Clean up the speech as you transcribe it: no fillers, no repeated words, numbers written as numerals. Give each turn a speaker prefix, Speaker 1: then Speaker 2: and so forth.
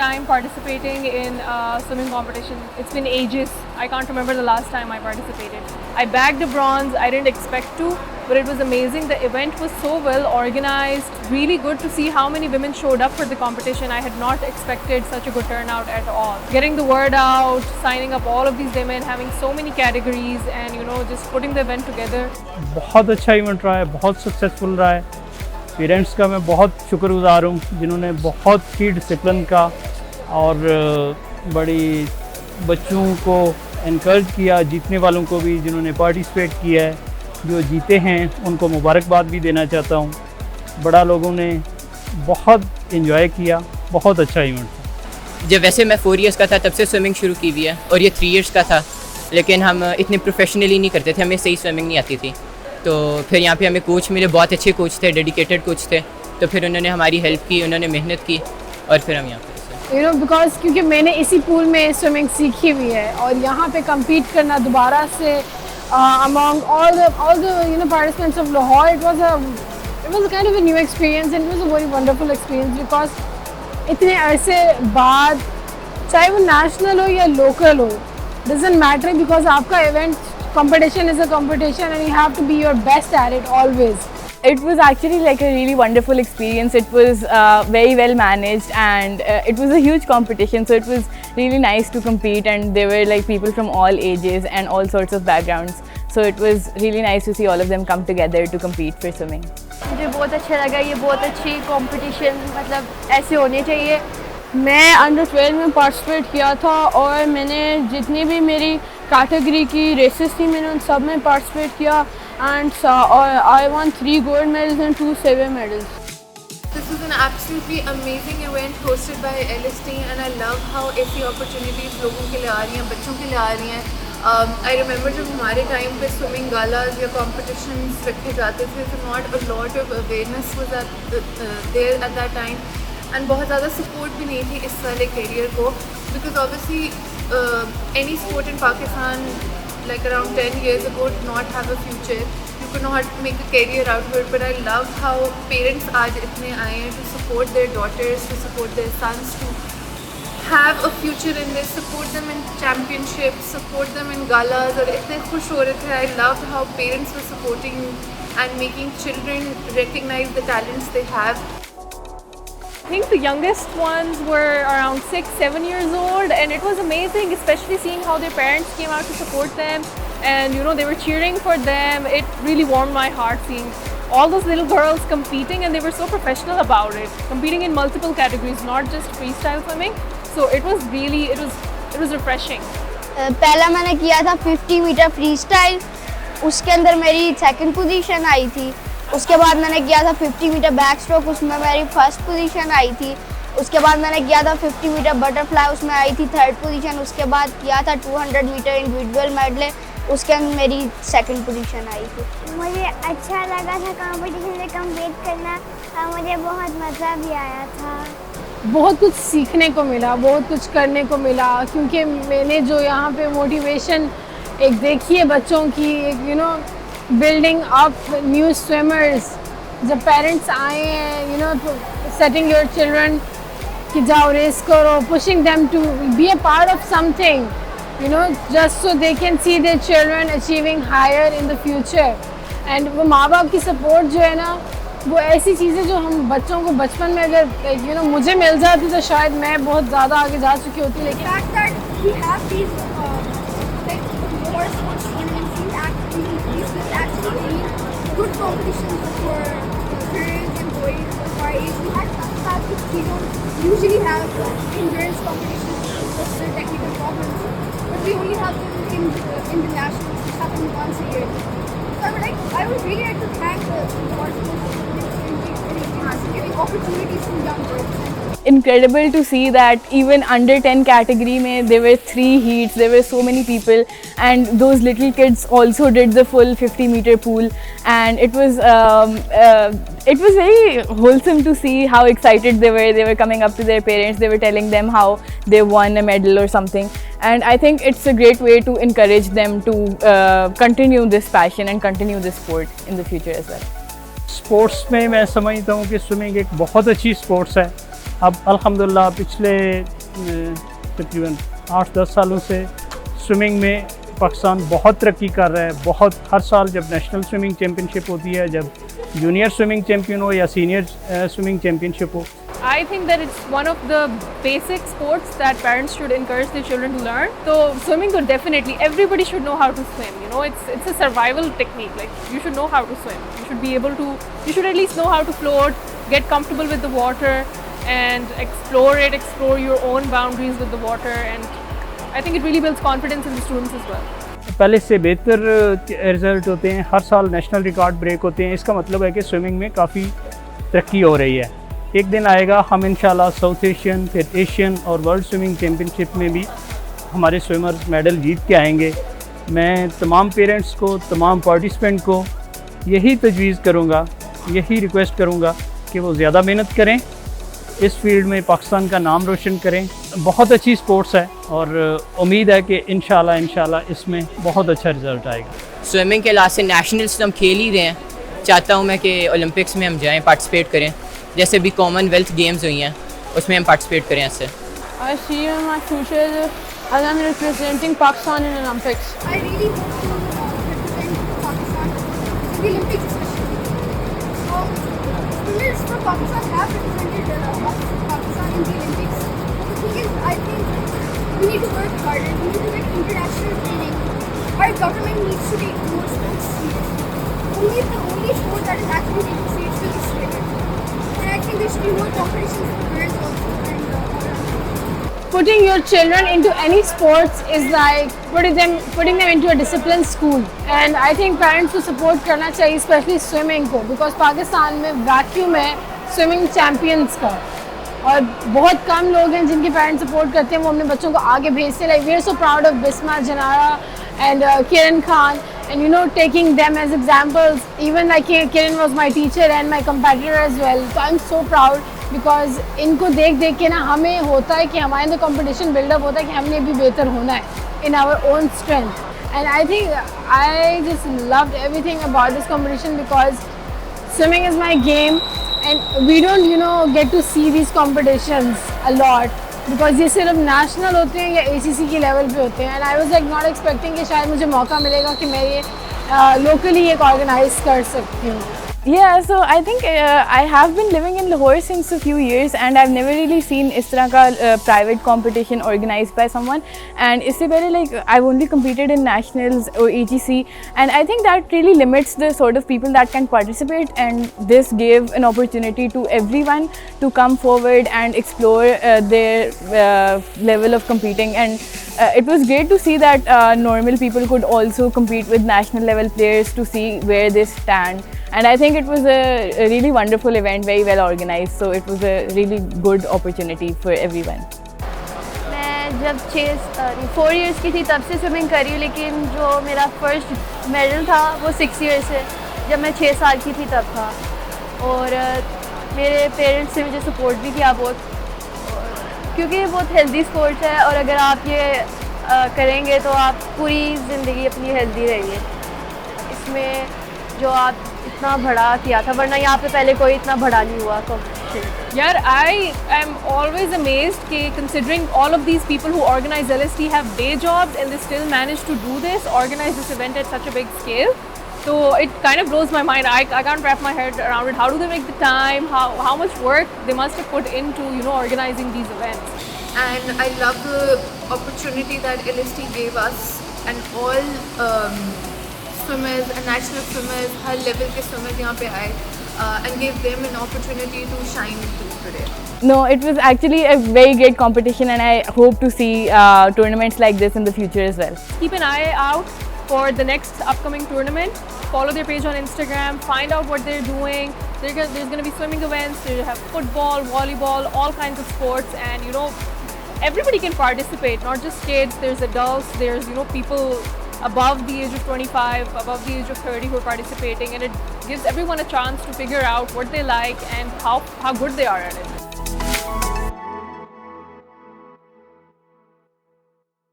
Speaker 1: time participating in swimming competition. It's been ages. I can't remember the last time I participated. I bagged a bronze. I didn't expect to, but it was amazing. The event was so well organized. Really good to see how many women showed up for the competition. I had not expected such a good turnout at all. Getting the word out, signing up all of these women, having so many categories, and just putting the event together.
Speaker 2: बहुत अच्छा event रहा है, बहुत successful रहा है। Parents का मैं बहुत शुक्रगुजार हूँ जिन्होंने बहुत ही डिसिप्लिन का और बड़ी बच्चों को इनकरेज किया, जीतने वालों को भी जिन्होंने पार्टिसिपेट किया है, जो जीते हैं उनको मुबारकबाद भी देना चाहता हूँ। बड़ा लोगों ने बहुत एंजॉय किया, बहुत अच्छा इवेंट था।
Speaker 3: जब वैसे मैं 4 इयर्स का था तब से स्विमिंग शुरू की हुई है और ये 3 इयर्स का था, लेकिन हम इतने प्रोफेशनली नहीं करते थे, हमें सही स्विमिंग नहीं आती थी। तो फिर यहाँ पे हमें कोच मिले, बहुत अच्छे कोच थे, डेडिकेटेड कोच थे, तो फिर उन्होंने हमारी हेल्प की, उन्होंने मेहनत की और फिर हम यहाँ पे
Speaker 4: बिकॉज क्योंकि मैंने इसी पूल में स्विमिंग सीखी हुई है और यहाँ पे compete करना दोबारा से among all the participants of Lahore, it was a kind of a new experience and it was a very wonderful experience because इतने अरसे बाद चाहे वो national हो या local हो, doesn't matter because आपका event competition is a competition and you have to be your best at it always.
Speaker 5: It was actually like a really wonderful experience. It was very well managed and it was a huge competition, so it was really nice to compete, and there were like people from all ages and all sorts of backgrounds, so it was really nice to see all of them come together to compete for swimming.
Speaker 6: मुझे बहुत अच्छा लगा, ये बहुत अच्छी competition मतलब ऐसे होने चाहिए।
Speaker 4: मैं अंडर 12 में पार्टिसिपेट किया था और मैंने जितनी भी मेरी कैटेगरी की रेसेस थी मैंने उन सब में पार्टिसिपेट किया and I won 3 gold medals and 2 silver medals.
Speaker 7: This was an absolutely amazing event hosted by LST and I love how ऐसी opportunities लोगों के लिए आ रही हैं, बच्चों के लिए आ रही हैं। I remember जब हमारे टाइम पे swimming galas या competitions रखे जाते थे, so not a lot of awareness was there at that time and बहुत ज़्यादा support भी नहीं थी इस वाले career को, because obviously any sport in Pakistan like around 10 years ago did not have a future. You could not make a career out of it, but I love how parents आज इतने आए हैं to support their daughters, to support their sons, to have a future in this, support them in championships, support them in galas और इतने खुश हो रहे थे। I loved how parents were supporting and making children recognize the talents they have.
Speaker 1: I think the youngest ones were around 6-7 years old, and it was amazing, especially seeing how their parents came out to support them and they were cheering for them. It really warmed my heart seeing all those little girls competing, and they were so professional about it, competing in multiple categories, not just freestyle swimming. So it was refreshing.
Speaker 6: पहला मैंने किया था 50 metre freestyle, उसके अंदर मेरी second position आई थी। उसके बाद मैंने किया था 50 मीटर बैक स्ट्रोक, उसमें मेरी फर्स्ट पोजीशन आई थी। उसके बाद मैंने किया था 50 मीटर बटरफ्लाई, उसमें आई थी थर्ड पोजीशन। उसके बाद किया था 200 मीटर इंडिविजुअल मेडले, उसके अंदर मेरी सेकंड पोजीशन आई थी।
Speaker 8: मुझे अच्छा लगा था कंपटीशन में कम्पीट करना और मुझे बहुत मज़ा भी आया था।
Speaker 4: बहुत कुछ सीखने को मिला, बहुत कुछ करने को मिला, क्योंकि मैंने जो यहाँ पे मोटिवेशन एक देखी है बच्चों की, एक building up new swimmers, जब पेरेंट्स आए हैं setting your children कि जाओ रेस करो, pushing them to be a part of something, just so they can see their children achieving higher in the future. And वो माँ बाप की support जो है ना, वो ऐसी चीज़ें जो हम बच्चों को बचपन में अगर मुझे मिल जाती तो शायद मैं बहुत ज़्यादा आगे जा चुकी होती। लेकिन
Speaker 8: fact that we have these Lahore Sports Tournament, these actually need good competitions for girls and boys of our age. We had some that we don't usually have endurance competitions because of the technical problems, but we only have them in the nationals, which happen once a year. So I would really like to thank the Lahore Sports Tournament for giving opportunities to young girls.
Speaker 5: Incredible to see that even under 10 category mein there were 3 heats, there were so many people, and those little kids also did the full 50 meter pool, and it was very wholesome to see how excited they were coming up to their parents, they were telling them how they won a medal or something, and I think it's a great way to encourage them to continue this passion and continue this sport in the future as well.
Speaker 2: Sports में मैं समझता हूँ कि swimming एक बहुत अच्छी sports है। अब अल्हम्दुलिल्लाह पिछले तकरीबन 8-10 सालों से स्विमिंग में पाकिस्तान बहुत तरक्की कर रहा है। बहुत हर साल जब नेशनल स्विमिंग चैम्पियनशिप होती है, जब जूनियर स्विमिंग चैम्पियन हो या सीनियर स्विमिंग चैम्पियनशिप हो।
Speaker 1: I think that it's one of the basic sports that parents should encourage their children to learn. So swimming, so definitely everybody should know how to swim. You know, it's a survival technique. Like you should know how to swim. You should be able to. You should at least know how to float, get comfortable with the water, and explore it. Explore your own boundaries with the water, and I think it really builds confidence in the students as well.
Speaker 2: पहले से बेहतर result होते हैं, हर साल national record break होते हैं। इसका मतलब है कि स्विमिंग में काफ़ी तरक्की हो रही है। एक दिन आएगा हम इंशाल्लाह साउथ एशियन, फिर एशियन और वर्ल्ड स्विमिंग चैम्पियनशिप में भी हमारे स्विमर्स मेडल जीत के आएंगे। मैं तमाम पेरेंट्स को, तमाम पार्टिसिपेंट को यही तजवीज़ करूँगा, यही रिक्वेस्ट करूँगा कि वो ज़्यादा मेहनत करें, इस फील्ड में पाकिस्तान का नाम रोशन करें। बहुत अच्छी स्पोर्ट्स है और उम्मीद है कि इंशाल्लाह इसमें बहुत अच्छा रिज़ल्ट आएगा।
Speaker 3: स्विमिंग के लास्ट से नेशनल्स हम खेल ही रहे हैं, चाहता हूँ मैं कि ओलंपिक्स में हम जाएँ, पार्टिसिपेट करें। जैसे भी कॉमनवेल्थ गेम्स हुई हैं उसमें हम पार्टिसिपेट करें ऐसे।
Speaker 4: I see in my future as I'm representing Pakistan in Olympics.
Speaker 8: I really hope to represent Pakistan in the Olympics especially. Swimmers from Pakistan have represented Pakistan in the Olympics. The thing is, I think we need to work harder. We need to get international training. Our government needs to take more sports seriously. The only sport that is actually taken seriously is swimming. And I think there should be more competitions for girls also.
Speaker 4: Putting your children into any sports is like putting them into a disciplined school, and I think parents को support करना चाहिए, especially swimming को, because Pakistan में vacuum है swimming champions का, और बहुत कम लोग हैं जिनके पेरेंट्स सपोर्ट करते हैं, वो अपने बच्चों को आगे भेजते हैं। Like we are so proud of Bisma, Janara and Kiran Khan, and you know, taking them as examples. Even like Kiran was my teacher and my competitor as well, so I'm so proud because इनको देख के ना हमें होता है कि हमारे अंदर कंपटीशन बिल्डअप होता है कि हमने भी बेहतर होना है in our own strength. And I think I just loved everything about this competition because swimming is my game and we don't, you know, get to see these competitions a lot because ये सिर्फ national होते हैं या ACC के level पे होते हैं, and I was like not expecting कि शायद मुझे मौका मिलेगा कि मैं ये locally एक organize कर सकती हूँ।
Speaker 5: Yeah, so I think I have been living in Lahore since a few years and I've never really seen इस तरह का private competition organized by someone, and इससे पहले like I've only competed in nationals or AGC, and I think that really limits the sort of people that can participate, and this gave an opportunity to everyone to come forward and explore their level of competing, and it was great to see that normal people could also compete with national level players to see where they stand. And I think it was a really wonderful event, very well organized, so it was a really good opportunity for everyone.
Speaker 6: मैं जब 4 years की थी तब से swimming कर रही हूँ, लेकिन जो मेरा फर्स्ट मेडल था वो 6 years से, जब मैं 6 साल की थी तब था, और मेरे पेरेंट्स ने मुझे सपोर्ट भी किया बहुत, क्योंकि ये बहुत हेल्दी स्पोर्ट्स है और अगर आप ये करेंगे तो आप पूरी ज़िंदगी अपनी हेल्दी रहेंगे। इसमें जो आप इतना बड़ा किया था, वरना यहाँ पे पहले कोई इतना बड़ा नहीं हुआ competition.
Speaker 1: Yeah, I am always amazed कि considering all of these people who organize LST have day jobs and they still manage to do this, organize this event at such a big scale. So it kind of blows my mind. I can't wrap my head around it. How do they make the time? How much work they must have put into, you know, organizing these events.
Speaker 7: And I love the opportunity that LST gave us, and all swimmers and national swimmers, her level के swimmers यहाँ पे आए and gave them an opportunity to shine too today.
Speaker 5: No, it was actually a very great competition, and I hope to see tournaments like this in the future as well.
Speaker 1: Keep an eye out for the next upcoming tournament. Follow their page on Instagram, find out what they're doing. There's going to be swimming events, they have football, volleyball, all kinds of sports, and you know, everybody can participate, not just kids, there's adults, there's, you know, people above the age of 25, above the age of 30 who are participating, and it gives everyone a chance to figure out what they like and how good they are at it.